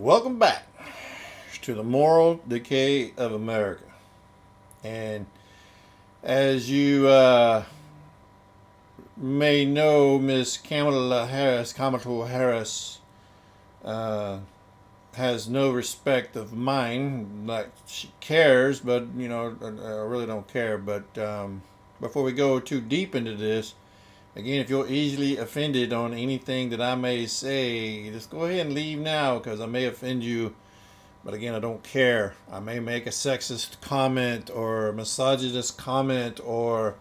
Welcome back to the moral decay of America. And as you may know, Miss Kamala Harris, has no respect of mine. Like, she cares, but I really don't care. But before we go too deep into this, again, if you're easily offended on anything that I may say, just go ahead and leave now because I may offend you. But again, I don't care. I may make a sexist comment or a misogynist comment or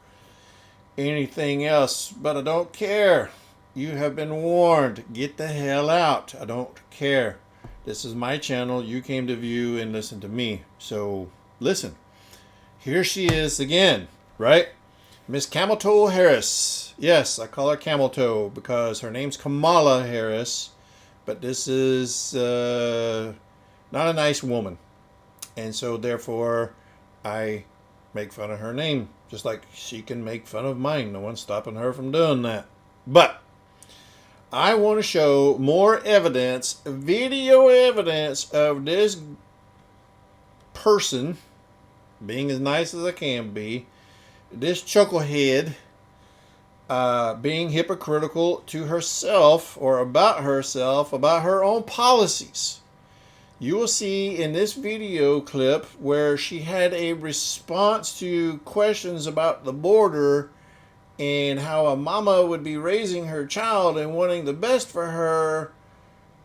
anything else, but I don't care. You have been warned. Get the hell out. I don't care. This is my channel. You came to view and listen to me. So listen. Here she is again, right? Miss Camel Toe Harris. Yes, I call her Camel Toe because her name's Kamala Harris, but this is not a nice woman. And so therefore I make fun of her name, just like she can make fun of mine. No one's stopping her from doing that. But I want to show more evidence, video evidence of this person being as nice as I can be, this chucklehead being hypocritical to herself or about herself, about her own policies. You will see in this video clip where she had a response to questions about the border and how a mama would be raising her child and wanting the best for her,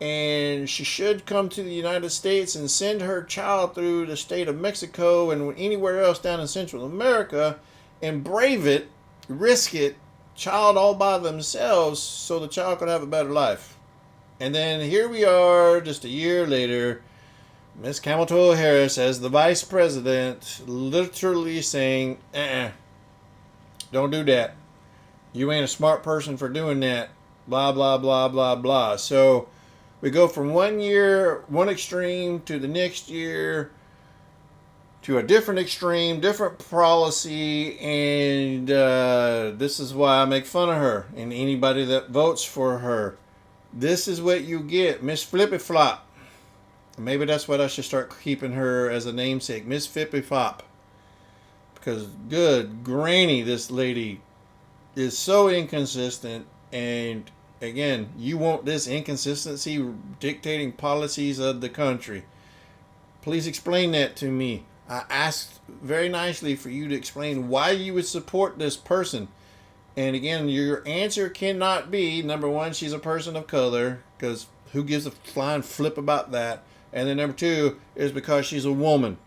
and she should come to the United States and send her child through the state of Mexico and anywhere else down in Central America and brave it, risk it, child all by themselves so the child could have a better life. And then here we are just a year later, Miss Camel Toe Harris as the vice president literally saying, don't do that. You ain't a smart person for doing that. Blah, blah, blah, blah, blah. So we go from one year, one extreme to the next year, to a different extreme, different policy, and this is why I make fun of her and anybody that votes for her. This is what you get, Miss Flippy-flop. Maybe that's what I should start keeping her as a namesake, Miss Flippy-flop. Because good granny, this lady is so inconsistent, and again, you want this inconsistency dictating policies of the country. Please explain that to me. I asked very nicely for you to explain why you would support this person. And again, your answer cannot be, number one, she's a person of color, because who gives a flying flip about that? And then number two is because she's a woman.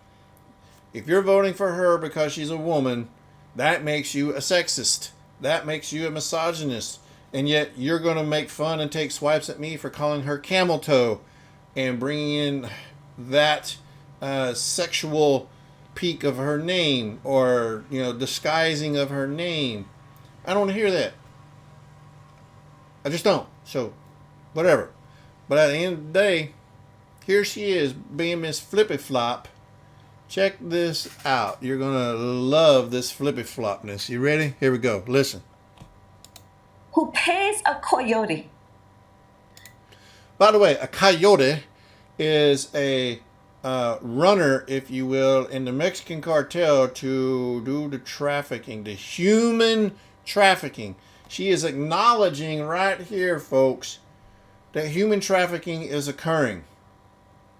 If you're voting for her because she's a woman, that makes you a sexist. That makes you a misogynist. And yet you're going to make fun and take swipes at me for calling her camel toe and bringing in that sexual peak of her name, or disguising of her name. I don't want to hear that. I just don't. So whatever. But at the end of the day, here she is being Miss Flippy-flop. Check this out. You're gonna love this flippy-flopness. You ready? Here we go. Listen. Who pays a coyote? By the way, a coyote is a runner, if you will, in the Mexican cartel to do the trafficking, the human trafficking. She is acknowledging right here, folks, that human trafficking is occurring,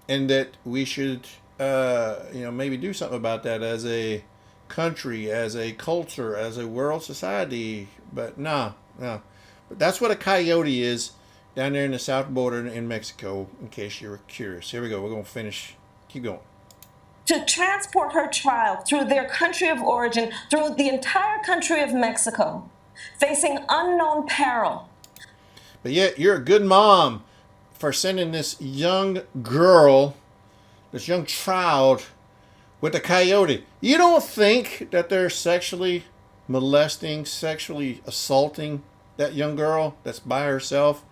and that we should, maybe do something about that as a country, as a culture, as a world society. But no. But that's what a coyote is down there in the south border in Mexico, in case you were curious. Here we go. We're going to finish. Keep going. To transport her child through their country of origin, through the entire country of Mexico, facing unknown peril. But yet you're a good mom for sending this young girl, this young child, with a coyote. You don't think that they're sexually molesting, sexually assaulting that young girl that's by herself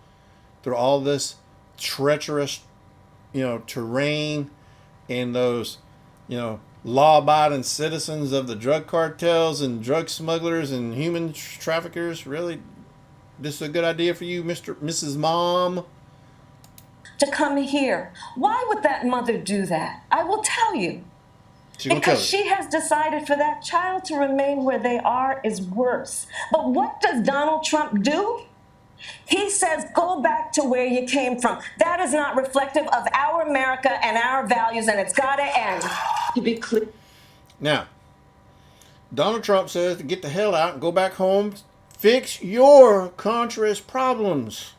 through all this treacherous, terrain, and those, law-abiding citizens of the drug cartels and drug smugglers and human traffickers? Really? This is a good idea for you, Mrs. Mom? to come here. Why would that mother do that? I will tell you. Because she has decided for that child to remain where they are is worse. But what does Donald Trump do? He says, go back to where you came from. That is not reflective of our America and our values, and it's got to end. To be clear. Now, Donald Trump says to get the hell out and go back home, fix your country's problems.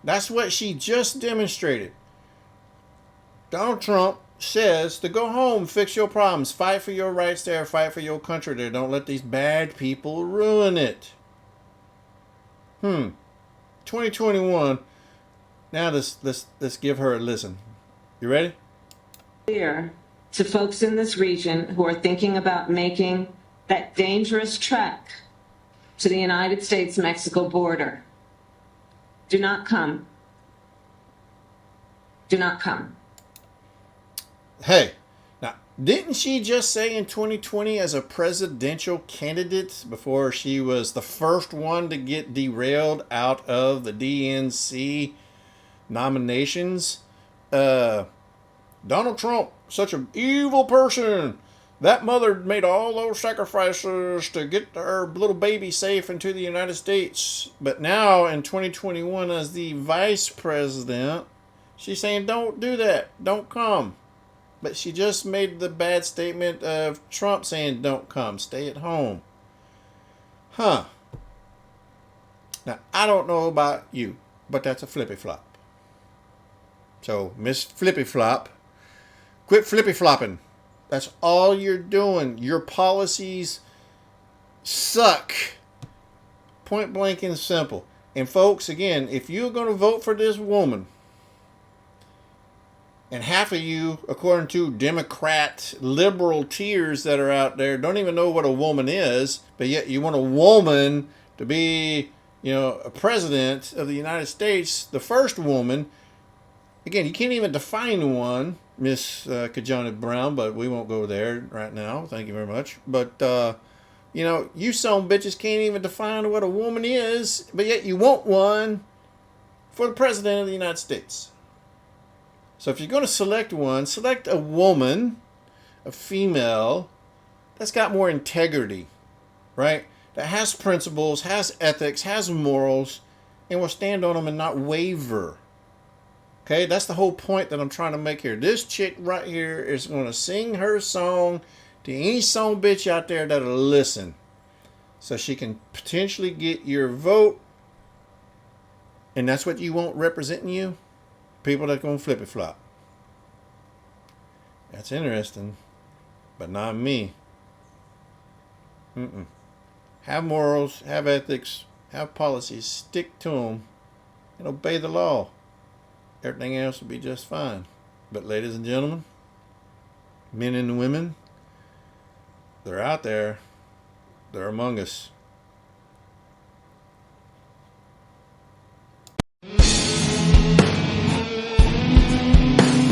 That's what she just demonstrated. Donald Trump says to go home, fix your problems, fight for your rights there, fight for your country there. Don't let these bad people ruin it. 2021. Now let's give her a listen. You ready? Clear to folks in this region who are thinking about making that dangerous trek to the United States-Mexico border. Do not come. Do not come. Hey, now, didn't she just say in 2020 as a presidential candidate before she was the first one to get derailed out of the DNC nominations? Donald Trump, such an evil person. That mother made all those sacrifices to get her little baby safe into the United States. But now in 2021 as the vice president, she's saying don't do that. Don't come. But she just made the bad statement of Trump saying don't come. Stay at home. Now, I don't know about you, but that's a flippy-flop. So, Miss Flippy-flop, quit flippy-flopping. That's all you're doing. Your policies suck. Point blank and simple. And folks, again, if you're going to vote for this woman, and half of you, according to Democrat liberal tiers that are out there, don't even know what a woman is, but yet you want a woman to be, a president of the United States, the first woman. Again, you can't even define one, Miss Kajana Brown, but we won't go there right now. Thank you very much. But, you some bitches can't even define what a woman is, but yet you want one for the president of the United States. So if you're going to select one, select a woman, a female, that's got more integrity, right? That has principles, has ethics, has morals, and will stand on them and not waver. Okay, that's the whole point that I'm trying to make here. This chick right here is going to sing her song to any son bitch out there that'll listen. So she can potentially get your vote. And that's what you want representing you? People that going to flippy-flop. That's interesting. But not me. Have morals, have ethics, have policies, stick to them, and obey the law. Everything else will be just fine. But ladies and gentlemen, men and women, they're out there. They're among us.